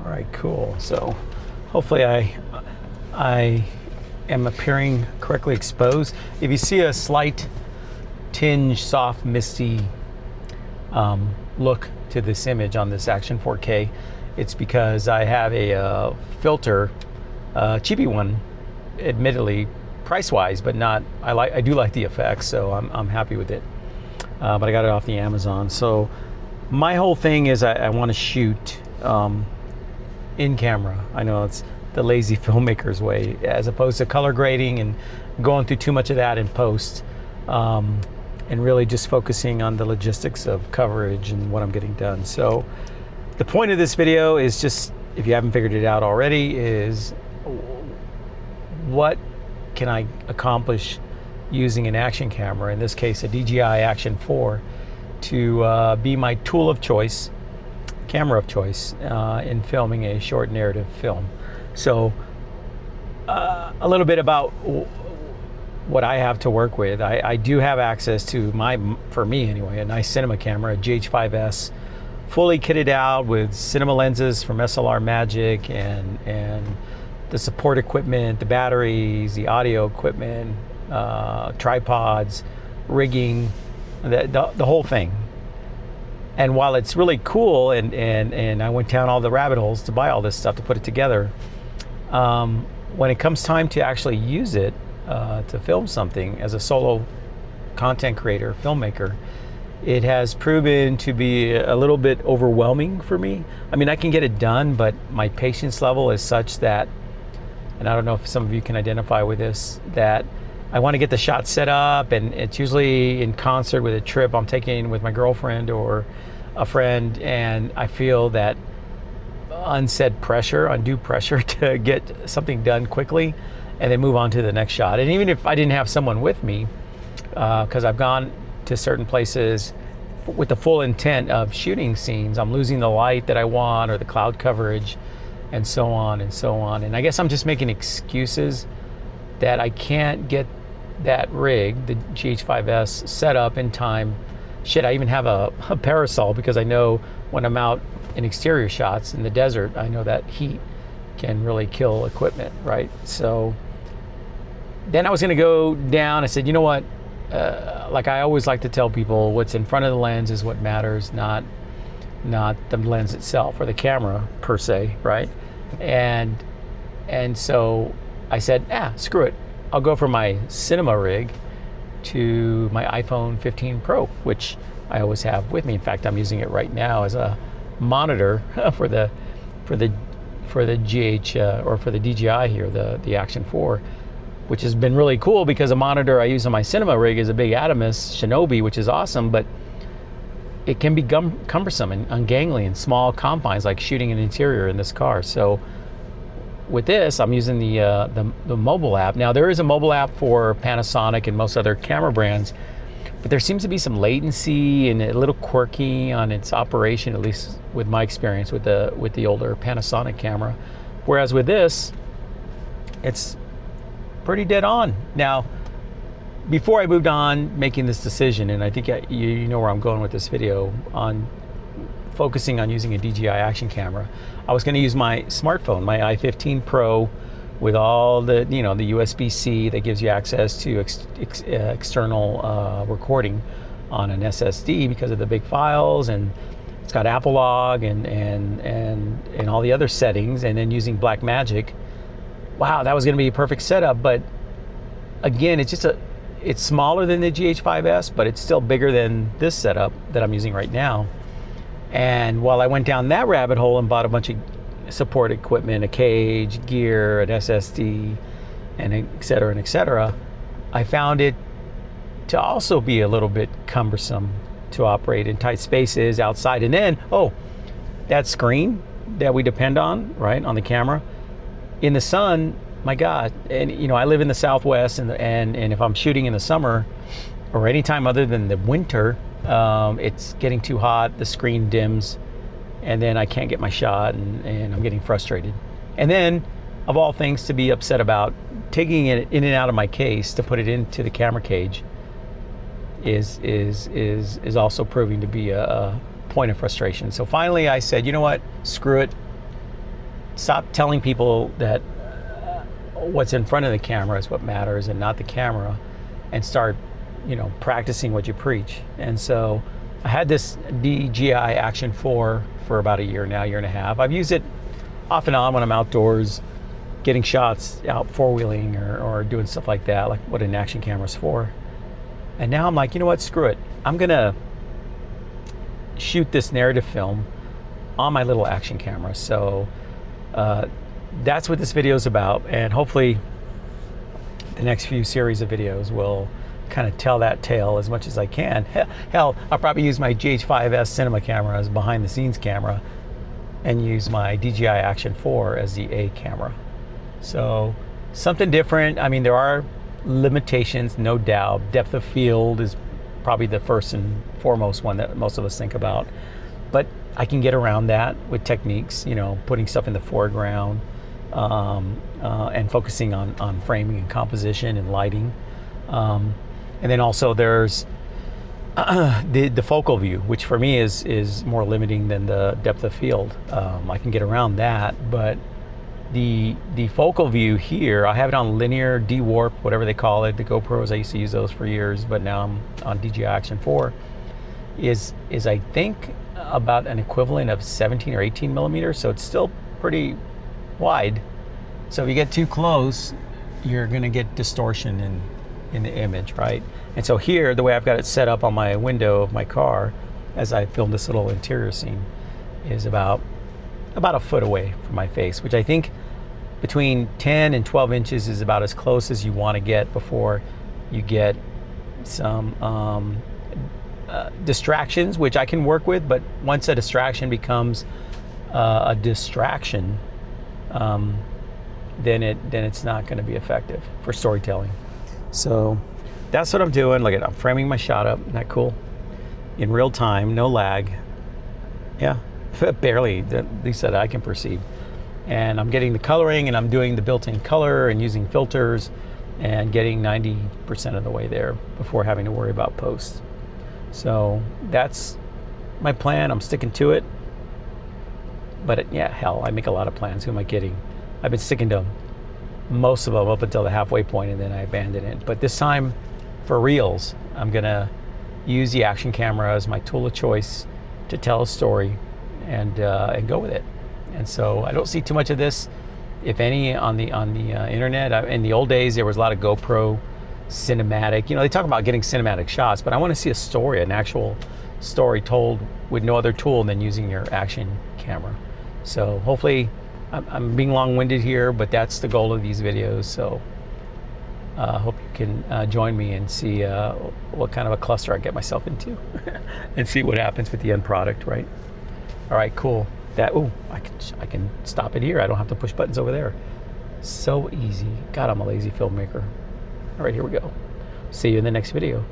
All right, cool. So hopefully I am appearing correctly exposed. If you see a slight tinge, soft, misty look to this image on this Action 4K, it's because I have a filter, cheapy one, admittedly price-wise, but not. I do like the effects, so I'm happy with it. But I got it off the Amazon. So my whole thing is I want to shoot in camera. I know it's the lazy filmmaker's way, as opposed to color grading and going through too much of that in post, and really just focusing on the logistics of coverage and what I'm getting done. So the point of this video is just, if you haven't figured it out already, is what can I accomplish using an action camera, in this case a DJI Action 4, to be my tool of choice, camera of choice, in filming a short narrative film. So a little bit about what I have to work with. I do have access to for me anyway, a nice cinema camera, a GH5S, fully kitted out with cinema lenses from SLR Magic, and the support equipment, the batteries, the audio equipment, tripods, rigging, the whole thing. And while it's really cool, and I went down all the rabbit holes to buy all this stuff to put it together, when it comes time to actually use it to film something as a solo content creator, filmmaker, it has proven to be a little bit overwhelming for me. I mean, I can get it done, but my patience level is such that, and I don't know if some of you can identify with this, that I want to get the shot set up, and it's usually in concert with a trip I'm taking with my girlfriend or a friend, and I feel that undue pressure to get something done quickly and then move on to the next shot. And even if I didn't have someone with me, because I've gone to certain places with the full intent of shooting scenes, I'm losing the light that I want or the cloud coverage, and so on and so on. And I guess I'm just making excuses that I can't get that rig, the GH5S, set up in time. Shit, I even have a parasol, because I know when I'm out in exterior shots in the desert, I know that heat can really kill equipment, right? So then I was gonna go down. I said, you know what? Like I always like to tell people, what's in front of the lens is what matters, not the lens itself or the camera per se, right? And so I said, screw it. I'll go from my cinema rig to my iPhone 15 Pro, which I always have with me. In fact, I'm using it right now as a monitor for the GH or for the DJI here, the Action 4, which has been really cool, because a monitor I use on my cinema rig is a big Atomus Shinobi, which is awesome, but it can be cumbersome and ungangly in small confines, like shooting an interior in this car. So with this, I'm using the mobile app. Now, there is a mobile app for Panasonic and most other camera brands, but there seems to be some latency and a little quirky on its operation, at least with my experience with the older Panasonic camera. Whereas with this, it's pretty dead on. Now, before I moved on making this decision, and I think you know where I'm going with this video, on focusing on using a DJI Action camera, I was going to use my smartphone, my i15 Pro, with all the, the USB-C that gives you access to external recording on an SSD because of the big files, and it's got Apple Log and all the other settings, and then using Blackmagic. Wow, that was going to be a perfect setup. But again, it's smaller than the GH5S, but it's still bigger than this setup that I'm using right now. And while I went down that rabbit hole and bought a bunch of support equipment, a cage, gear, an SSD, and et cetera, I found it to also be a little bit cumbersome to operate in tight spaces outside. And then, that screen that we depend on, right, on the camera, in the sun, my God. And I live in the Southwest, and if I'm shooting in the summer or any time other than the winter, it's getting too hot, the screen dims, and then I can't get my shot, and I'm getting frustrated. And then, of all things to be upset about, taking it in and out of my case to put it into the camera cage is also proving to be a point of frustration. So finally I said, you know what, screw it. stop telling people that what's in front of the camera is what matters and not the camera, and start, practicing what you preach. And so I had this DJI Action 4 for about a year now, year and a half. I've used it off and on when I'm outdoors, getting shots out four-wheeling or doing stuff like that, like what an action camera's for. And now I'm like, you know what, screw it. I'm gonna shoot this narrative film on my little action camera. So that's what this video is about, and hopefully the next few series of videos will kind of tell that tale as much as I can. Hell, I'll probably use my GH5S cinema camera as behind the scenes camera and use my DJI Action 4 as the A camera. So something different. I mean, there are limitations, no doubt. Depth of field is probably the first and foremost one that most of us think about, but I can get around that with techniques, putting stuff in the foreground, and focusing on framing and composition and lighting. And then also there's the focal view, which for me is more limiting than the depth of field. I can get around that, but the focal view here, I have it on linear, D-warp, whatever they call it. The GoPros, I used to use those for years, but now I'm on DJI Action 4, is I think about an equivalent of 17 or 18 millimeters, so it's still pretty wide. So if you get too close, you're gonna get distortion in the image, right? And so here, the way I've got it set up on my window of my car as I film this little interior scene is about a foot away from my face, which I think between 10 and 12 inches is about as close as you want to get before you get some distractions, which I can work with. But once a distraction becomes a distraction, then it's not going to be effective for storytelling. So that's what I'm doing. Look at, I'm framing my shot up. Isn't that cool? In real time, no lag. Yeah, barely, at least that I can perceive. And I'm getting the coloring, and I'm doing the built-in color and using filters and getting 90% of the way there before having to worry about post. So that's my plan. I'm sticking to it. But yeah, hell, I make a lot of plans. Who am I kidding? I've been sticking to most of them up until the halfway point, and then I abandon it. But this time, for reals, I'm gonna use the action camera as my tool of choice to tell a story and go with it. And so I don't see too much of this, if any, on the internet. In the old days, there was a lot of GoPro cinematic. They talk about getting cinematic shots, but I want to see a story, an actual story told with no other tool than using your action camera. So hopefully, I'm being long-winded here, but that's the goal of these videos. So hope you can join me and see what kind of a cluster I get myself into and see what happens with the end product, right? All right, cool. I can stop it here. I don't have to push buttons over there. So easy. God, I'm a lazy filmmaker. All right, here we go. See you in the next video.